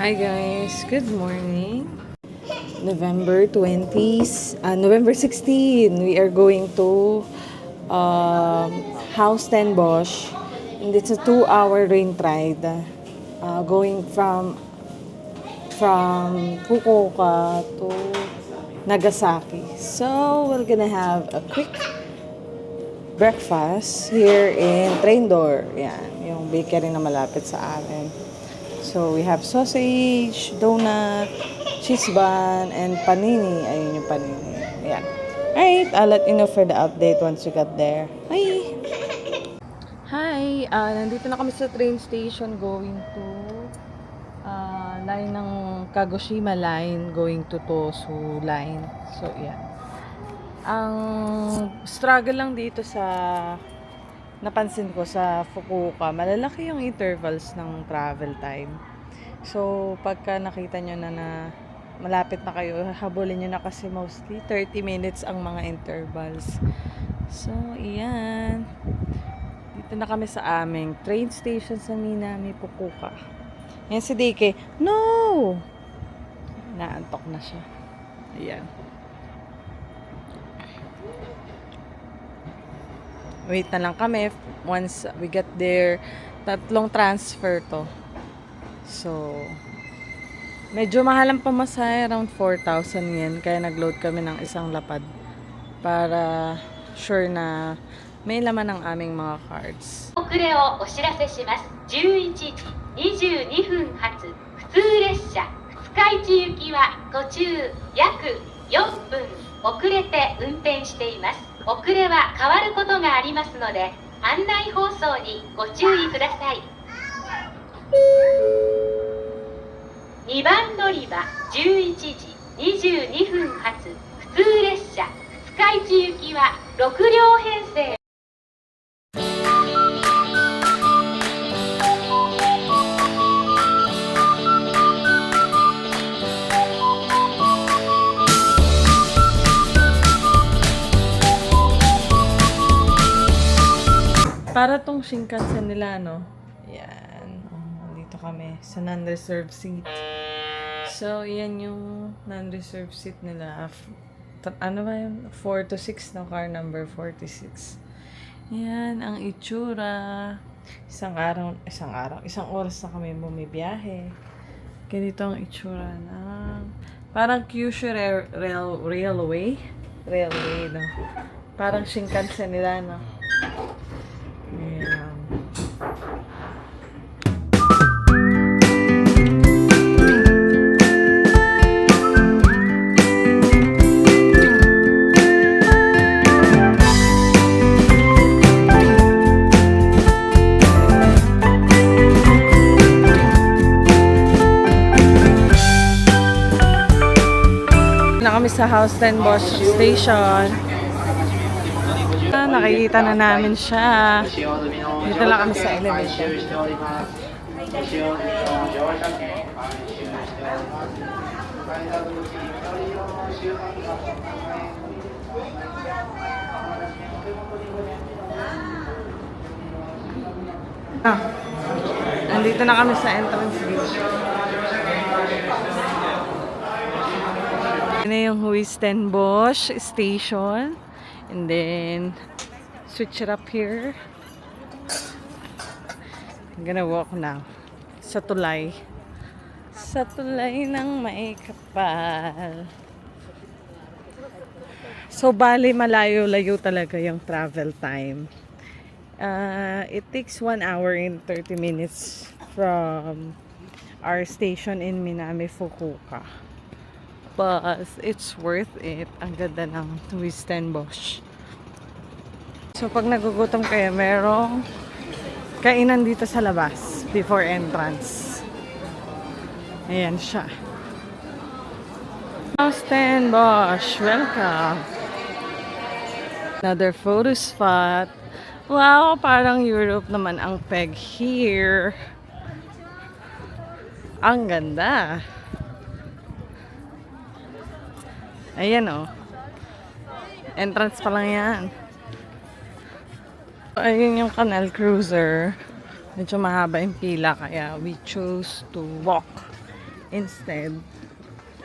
Hi guys, good morning. November 20s, November 16, we are going to House Ten Bosch. And it's a 2-hour rain ride going from Fukuoka to Nagasaki. So we're gonna have a quick breakfast here in Traindor. Yan, yung bakery na malapit sa amin. So, we have sausage, donut, cheese bun, and panini. Ayun yung panini. Ayan. Alright, I'll let you know for the update once we get there. Hi! Hi! Nandito na kami sa train station going to line ng Kagoshima line going to Tosu line. So, yan. Ang struggle lang dito sa napansin ko sa Fukuoka, malalaki yung intervals ng travel time. So, pagka nakita nyo na malapit na kayo, habulin nyo na kasi mostly 30 minutes ang mga intervals. So, iyan. Dito na kami sa aming train station sa Minami, Fukuoka. Yan si Dike. No! Naantok na siya. Ayan. Wait na lang kami. Once we get there, 3 transfer to. So, medyo mahal ang pamasahe. Around 4,000 yen. Kaya nag-load kami ng isang lapad. Para sure na may laman ang aming mga cards. 遅れをお知らせします。11時22分発普通列車二日市行きは途中約4分遅れて運転しています。遅れは変わることがありますので案内放送にご注意ください。2番乗り場11時22分発普通列車二日市行きは6両編成。Para tong Shinkansen nila, no? Yan. Dito kami sa non-reserved seat. So, yan yung non-reserved seat nila. Ano ba yun? 4 to 6, no? Car number 46. Yan, ang itsura. Isang oras na kami bumibiyahe. Ganito ang itsura ng parang Kyushu Railway, no? Parang Shinkansen nila, no? Ayan. Na kami sa House Ten Bosch Station. Nakikita na namin siya. Dito lang kami sa elevator. Nandito na kami sa entrance gate. Ito na yung Ten Bosch Station. And then, switch it up here. I'm gonna walk now. Sa tulay. Sa tulay ng may kapal. So, bali malayo-layo talaga yung travel time. It takes 1 hour and 30 minutes from our station in Minami, Fukuoka. But it's worth it. Ang ganda ng Ten Bosch. So, pag nagugutom kayo, merong kainan dito sa labas before entrance. Ayan siya. House Ten Bosch. Welcome. Another photo spot. Wow, parang Europe naman ang peg here. Ang ganda. Ayan o. Entrance pa lang yan. Ayun yung Canal Cruiser. Medyo mahaba yung pila kaya we chose to walk instead.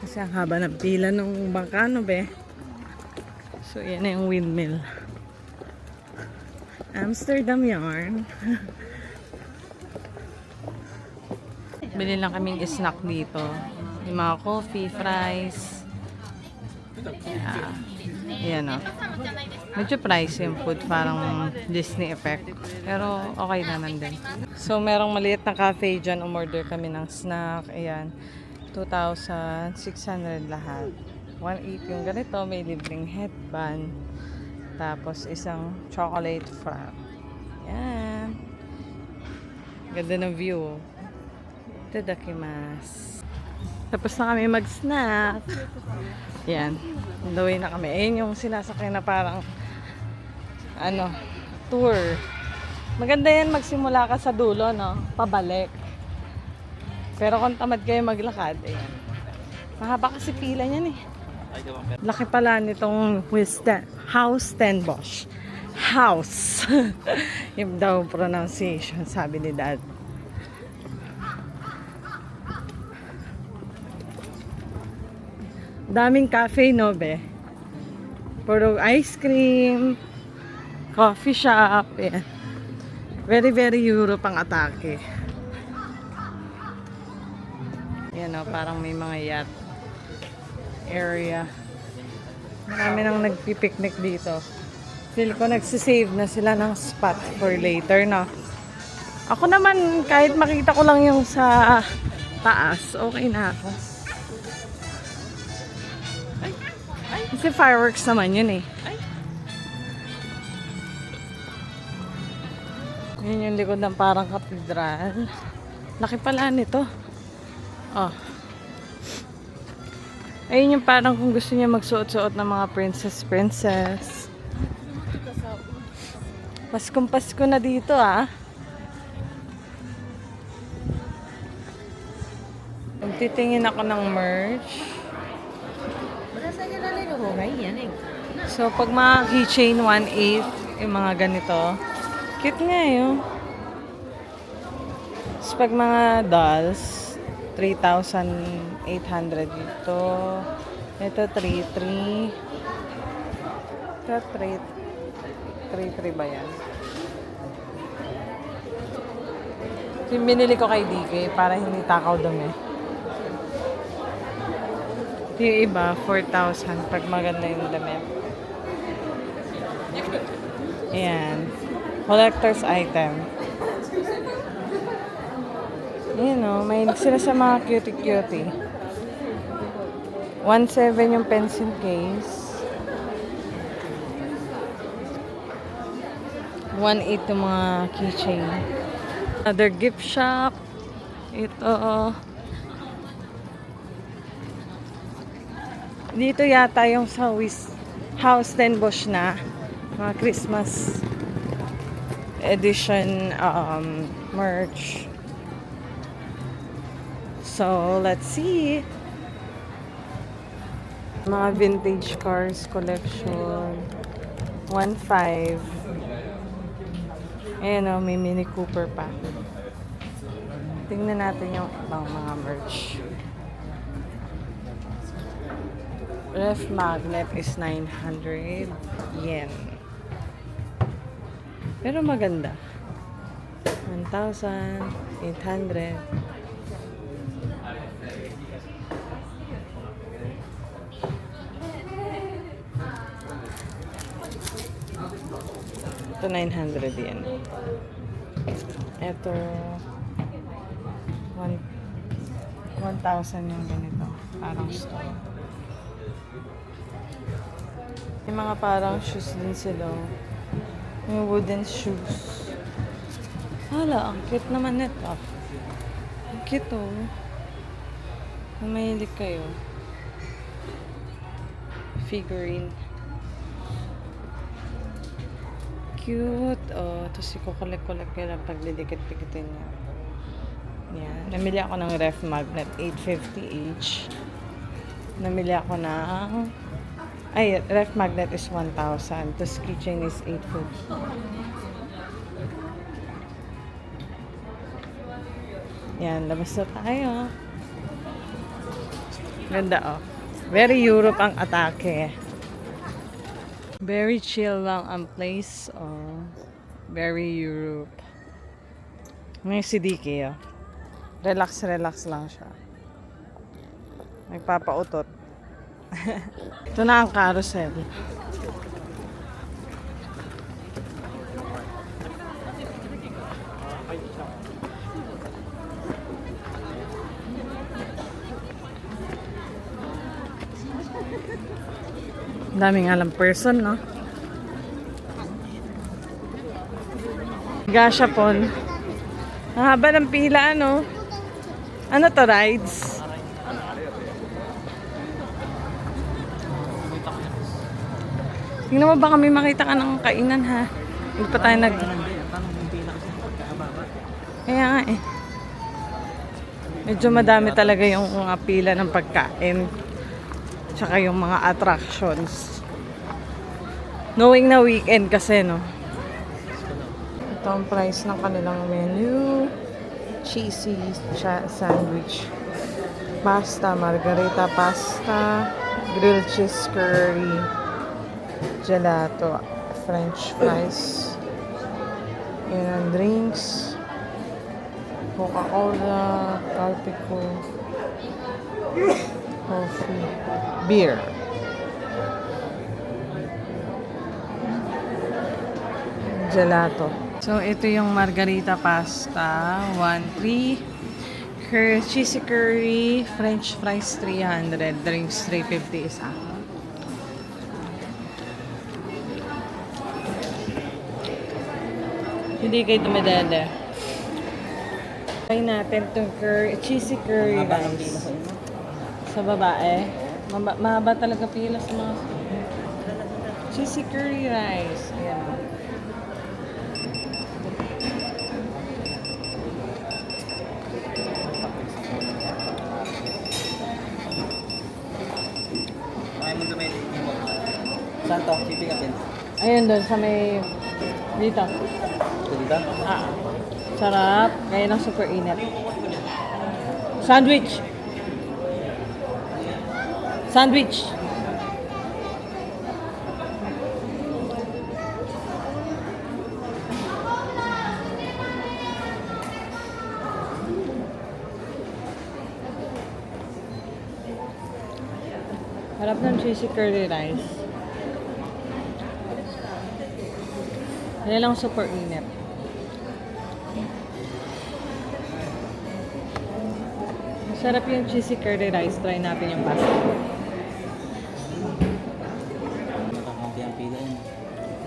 Kasi ang haba ng pila ng bangka, no be? So, yan na yung windmill. Amsterdam yarn. Bili lang kaming snack dito. Yung mga coffee, fries. Yan o. Medyo pricey yung food. Parang Disney effect. Pero okay naman din. So, merong maliit na cafe dyan. Umorder kami ng snack. Ayan. 2,600 lahat. 180 yung ganito. May libreng headband. Tapos, isang chocolate frap. Yan. Ganda ng view. Itadakimasu. Tapos na kami mag-snack. Yan. On the way na kami. Ayun yung sinasakay na parang tour. Maganda yan magsimula ka sa dulo, no? Pabalik. Pero kung tamad kayo maglakad, ayan. Mahaba kasi pila niyan eh. Laki pala nitong Haus ten Bosch. House. Yung daw pronunciation, sabi ni Dad. Daming cafe, no, be? Puro ice cream, coffee shop, yan. Very, very Europe ang atake. Yan, no, parang may mga yacht area. Marami nang nagpipiknik dito. Feel ko nagsisave na sila ng spot for later, no? Ako naman, kahit makita ko lang yung sa taas, okay na ako. Kasi fireworks naman yun eh. Yun yung likod ng parang katedral. Laki pala nito. Oh. Ayun yung parang kung gusto niya magsuot-suot ng mga princess. Paskong-pasko na dito ah. Titingin ako ng merch. So, pag mga keychain, 1.8 yung mga ganito. Cute nga yun. So, pag mga dolls, 3,800 dito. Ito, 3,300. Ito, 3,300 ba yan? So, yung binili ko kay DK para hindi takaw dumi. Yung iba, 4,000 pag maganda yung damit. Ayan. Collector's item. Ayan o, may sila sa mga cutie-cutie. 1,700 yung pencil case. 1,800 yung mga keychain. Another gift shop. Ito. Dito yata yung sa Haus ten Bosch na mga Christmas edition merch. So, let's see. Mga vintage cars collection. 1,500. Ayan o, may Mini Cooper pa. Tingnan natin yung ibang mga merch. Ref magnet is 900 yen. Pero maganda. 1,800. Ito 900 yen. Ito 1,000 yung ganito. Parang store. Yung mga parang shoes din sila. Yung wooden shoes. Hala, ang cute naman nito. Ang cute oh. Kung mahilig kayo. Figurine. Cute. Oh, tapos ikukolek-kolek kayo lang pagdidikit-dikitin niya. Yan. Namili ako ng ref magnet. 850 each. Namili ako ng ref magnet is 1,000. Tapos keychain is 850. Yan, labas na tayo. Ganda oh. Very Europe ang atake. Very chill lang ang place. Oh. Very Europe. Ngayon si Diki oh. Relax, relax lang siya. Nagpapautot. Ito na ang carousel. Daming alam person, no? Gashapon. Ang haba ng pila, no? Ano to, rides? Tingnan mo ba kami makita ka ng kainan, ha? Hindi pa tayo nag... Kaya nga, eh. Medyo madami talaga yung mga pila ng pagkain. Tsaka yung mga attractions. Knowing na weekend kasi, no? Ito ang price ng kanilang menu. Cheesy sandwich. Pasta, margarita pasta. Grilled cheese curry. Gelato. French fries. Yan ang drinks. Coca-Cola. Calpico. Coffee. Beer. Gelato. So, ito yung margarita pasta. 1-3. Cheesy curry. French fries 300. Drinks 350 isa. Hindi kayo tumedede. Try natin itong cheesy curry rice. Sa babae. Mahaba talaga pila sa mga cheesy curry rice. Ayan. Saan to? Shipping natin. Ayun doon sa may dito. Dito? Ah. Sarap. Kaya ng super init. Sandwich. Sandwich. Harap ng cheesy curly rice. Kaya lang super init. Masarap yung cheesy curly rice. Try natin yung pasta. Nakakampi ang pila yun.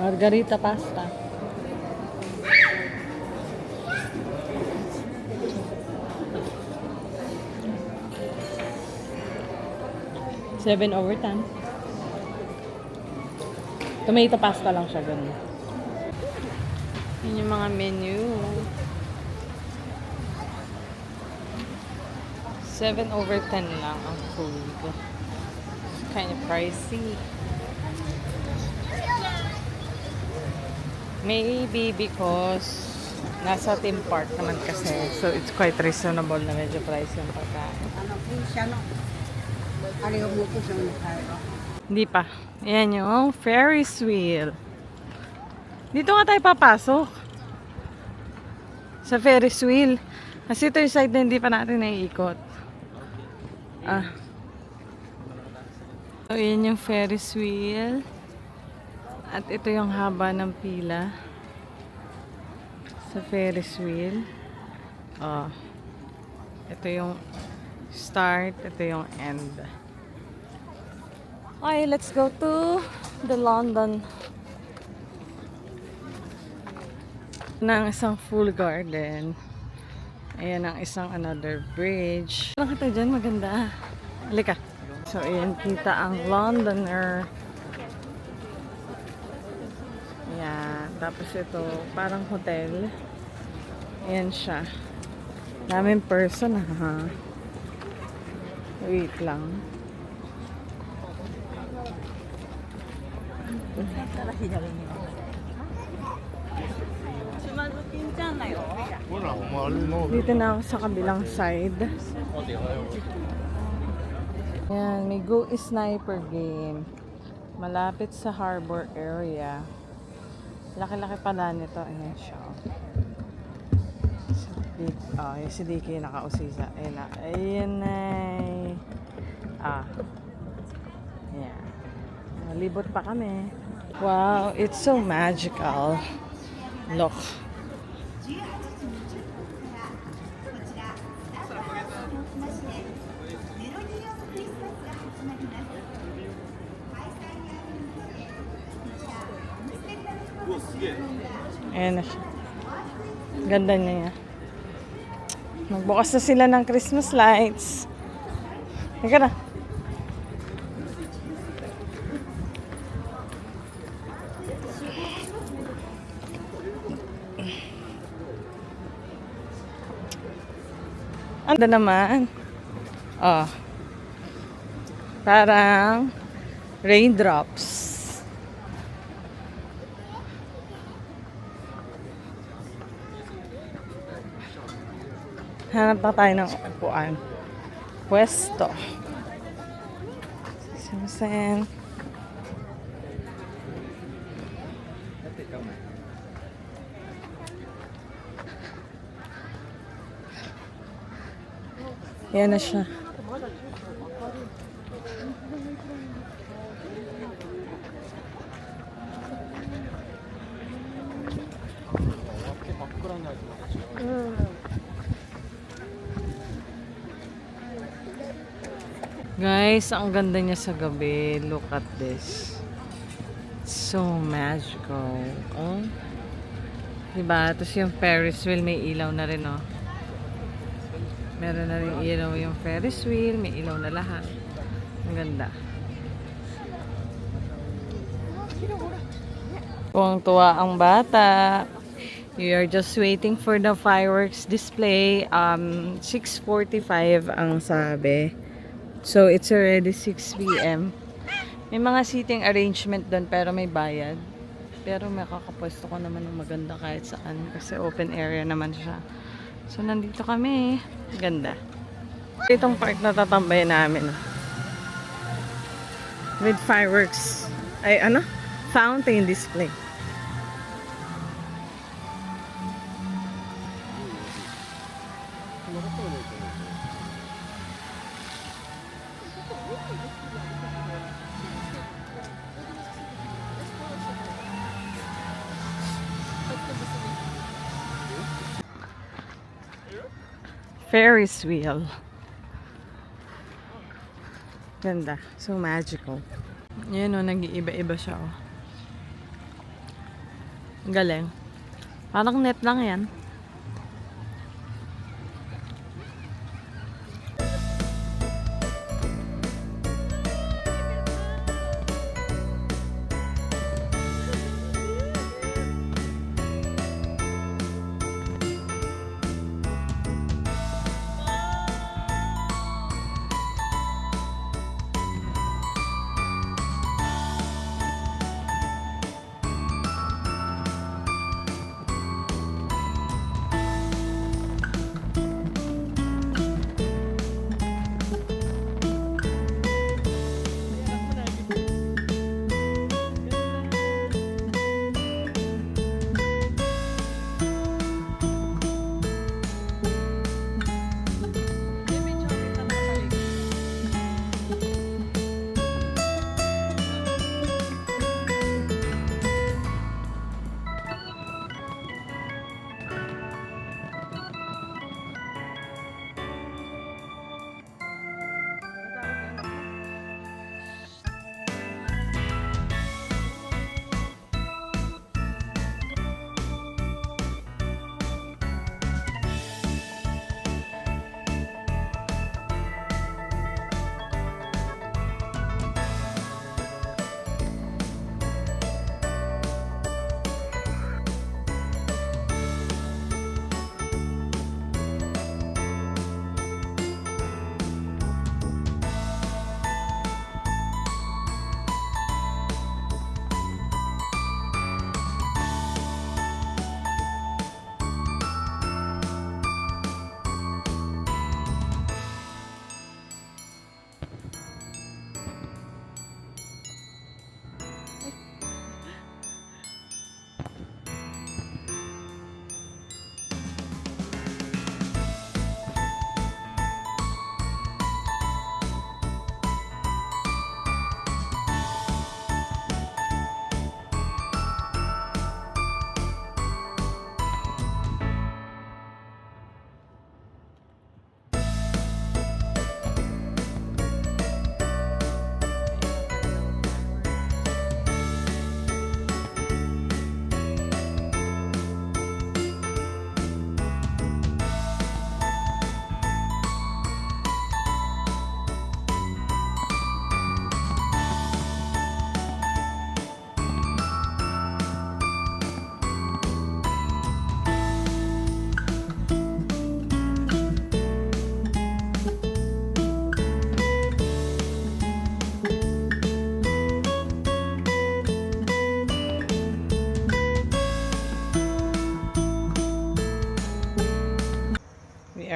Margarita pasta. $7 over 10. Tomato pasta lang siya, ganun. Yun yung mga menu. 7 over 10 lang ang food. It's kind of pricey. Maybe because nasa theme park naman kasi. So, it's quite reasonable na medyo pricey yung pagkain. Ano po siya, no? Aliw mo po siya nakaya. Hindi pa. Ayan yung Ferris wheel. Dito nga tayo papasok. Sa Ferris wheel. Kasi ito yung side na hindi pa natin naiikot. Ah. So, ayan yung Ferris wheel. At ito yung haba ng pila. Sa Ferris wheel. Oh. Ito yung start. Ito yung end. Okay, let's go to the London. Ng isang full garden. Ayan ang isang another bridge. Lang kita dyan, maganda. Halika. So, ayan kita ang Londoner. Ayan. Tapos ito, parang hotel. Ayan siya. Daming person, ha. Wait lang. Dito na ako sa kabilang side. Ayan, may Go Sniper game. Malapit sa harbor area. Laki-laki pala nito. Ayan siya. Yung si DK nakausisa. Ayan na. Ayan na. Ayan. Malibot pa kami. Wow, it's so magical. Look. Ayan na siya. Ganda niya. Magbukas na sila ng Christmas lights. Teka na. Anda naman. Oh. Parang raindrops. Hanap na tayo ng upuan. Pwesto. Susan. Yan na siya. Guys, ang ganda niya sa gabi. Look at this. It's so magical. Oh. Diba? Tapos yung Ferris wheel, may ilaw na rin, oh. Meron na rin ilaw yung Ferris wheel. May ilaw na lahat. Ang ganda. Tuwang-tuwa ang bata. We are just waiting for the fireworks display. 6:45 ang sabi. So, it's already 6 p.m. May mga seating arrangement doon pero may bayad. Pero makakapwesto ko naman ng maganda kahit saan kasi open area naman siya. So, nandito kami. Ganda. Itong park na tatambayan namin. With fireworks. Ay, ano? Fountain display. Ferris wheel. Ganda. So magical. Yan o, nag-iiba-iba siya o. Galing. Parang net lang yan.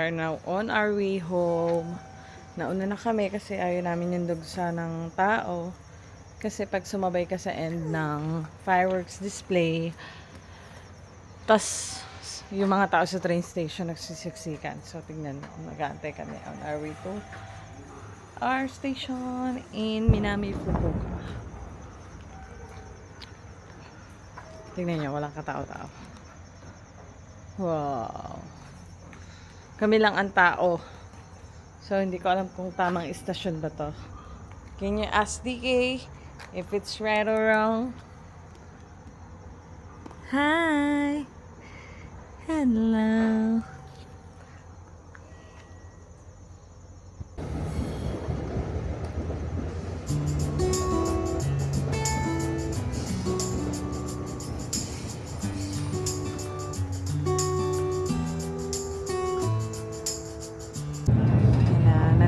are now on our way home. Nauna na kami kasi ayaw namin yung dugsa ng tao. Kasi pag sumabay ka sa end ng fireworks display, tas yung mga tao sa train station nagsisiksikan. So, tingnan mo. Nag-aantay kami on our way to our station in Minami, Fukuoka. Tingnan nyo, walang katao-tao. Wow. Kami lang ang tao. So, hindi ko alam kung tamang istasyon ba to. Can you ask DK if it's right or wrong? Hi! Hello!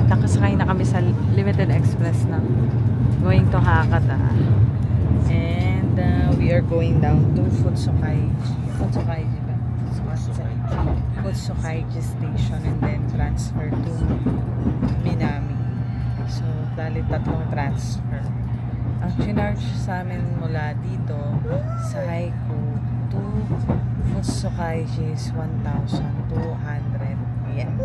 Nakasakay na kami sa Limited Express na going to Hakata. And we are going down to Futsukaiji ba? Futsukaiji station and then transfer to Minami. So, dali tatlong transfer. Ang chinarge sa amin mula dito sa Haiku to Futsukaiji is 1,200 yen.